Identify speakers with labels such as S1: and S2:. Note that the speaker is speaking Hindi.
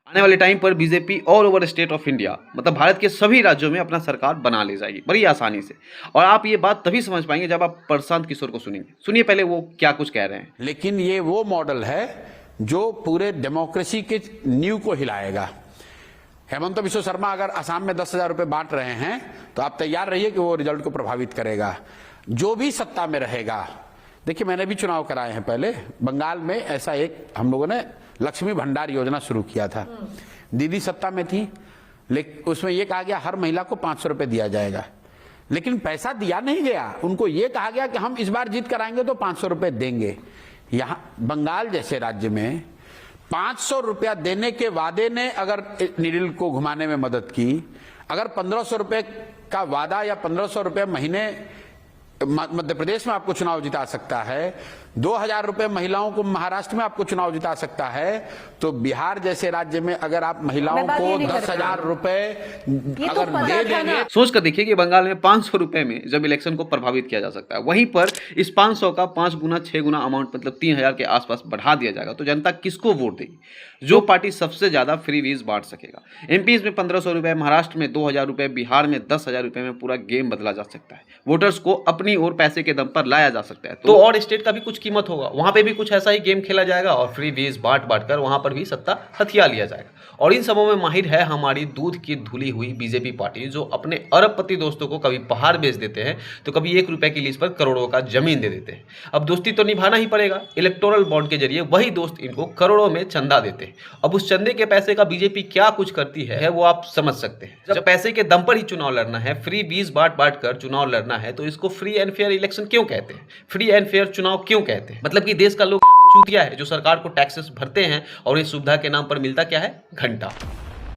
S1: आने वाले टाइम पर BJP all over state of India मतलब भारत के सभी राज्यों में अपना सरकार बना ले जाएगी बड़ी आसानी से। और आप ये बात तभी समझ पाएंगे जब आप प्रशांत किशोर को सुनेंगे। सुनिए पहले वो क्या कुछ कह रहे हैं।
S2: लेकिन ये वो मॉडल है जो पूरे डेमोक्रेसी के नींव को हिलाएगा। हेमंत बिश्व शर्मा अगर असम में 10,000 रुपए बांट रहे हैं तो आप तैयार रहिए कि वो रिजल्ट को प्रभावित करेगा। जो भी सत्ता में रहेगा, देखिए मैंने भी चुनाव कराए हैं पहले। बंगाल में ऐसा एक हम लोगों ने लक्ष्मी भंडार योजना शुरू किया था। दीदी सत्ता में थी, लेकिन उसमें यह कहा गया हर महिला को 500 रुपए दिया जाएगा, लेकिन पैसा दिया नहीं गया। उनको यह कहा गया कि हम इस बार जीत कर आएंगे तो 500 रुपए देंगे। यहां बंगाल जैसे राज्य में 500 रुपया देने के वादे ने अगर निडिल को घुमाने में मदद की, अगर 1500 रुपए का वादा या 1500 रुपए महीने मध्य प्रदेश में आपको चुनाव जिता सकता है, 2,000 रुपए महिलाओं को महाराष्ट्र में आपको चुनाव जिता सकता है, तो बिहार जैसे राज्य में अगर आप महिलाओं को 10,000 रुपए अगर दे देंगे।
S1: सोच कर देखिए कि बंगाल में 500 रुपए में जब इलेक्शन को प्रभावित किया जा सकता है, वहीं पर इस 500 का 5 गुना 6 गुना अमाउंट मतलब 3,000 के आसपास बढ़ा दिया जाएगा, तो जनता किसको वोट देगी? जो पार्टी सबसे ज्यादा फ्री वीज बांट सकेगा। एमपीज में 1,500 रुपए, महाराष्ट्र में 2,000 रुपए, बिहार में 10,000 रुपए में पूरा गेम बदला जा सकता है। वोटर्स को अपनी ओर पैसे के दम पर लाया जा सकता है। तो और स्टेट का भी कुछ कीमत होगा, वहां पे भी कुछ ऐसा ही गेम खेला जाएगा और फ्री वीज बांट कर वहां पर भी सत्ता हथिया लिया जाएगा। और इन सबों में माहिर है हमारी दूध की धुली हुई बीजेपी पार्टी, जो अपने अरबपति दोस्तों को कभी पहाड़ बेच देते हैं तो कभी 1 रुपए की लीज पर करोड़ों का जमीन दे देते हैं। अब दोस्ती तो निभाना ही पड़ेगा। इलेक्टोरल बॉन्ड के जरिए वही दोस्त इनको करोड़ों में चंदा देते हैं। अब उस चंदे के पैसे का बीजेपी क्या कुछ करती है वो आप समझ सकते हैं। जब पैसे के दम पर ही चुनाव लड़ना है, फ्री वीज बांट कर चुनाव लड़ना है, तो इसको फ्री एंड फेयर इलेक्शन क्यों कहते हैं? फ्री एंड फेयर चुनाव क्यों कहते हैं? मतलब कि देश का लोग चूतिया है जो सरकार को टैक्सेस भरते हैं और इस सुविधा के नाम पर मिलता क्या है? घंटा।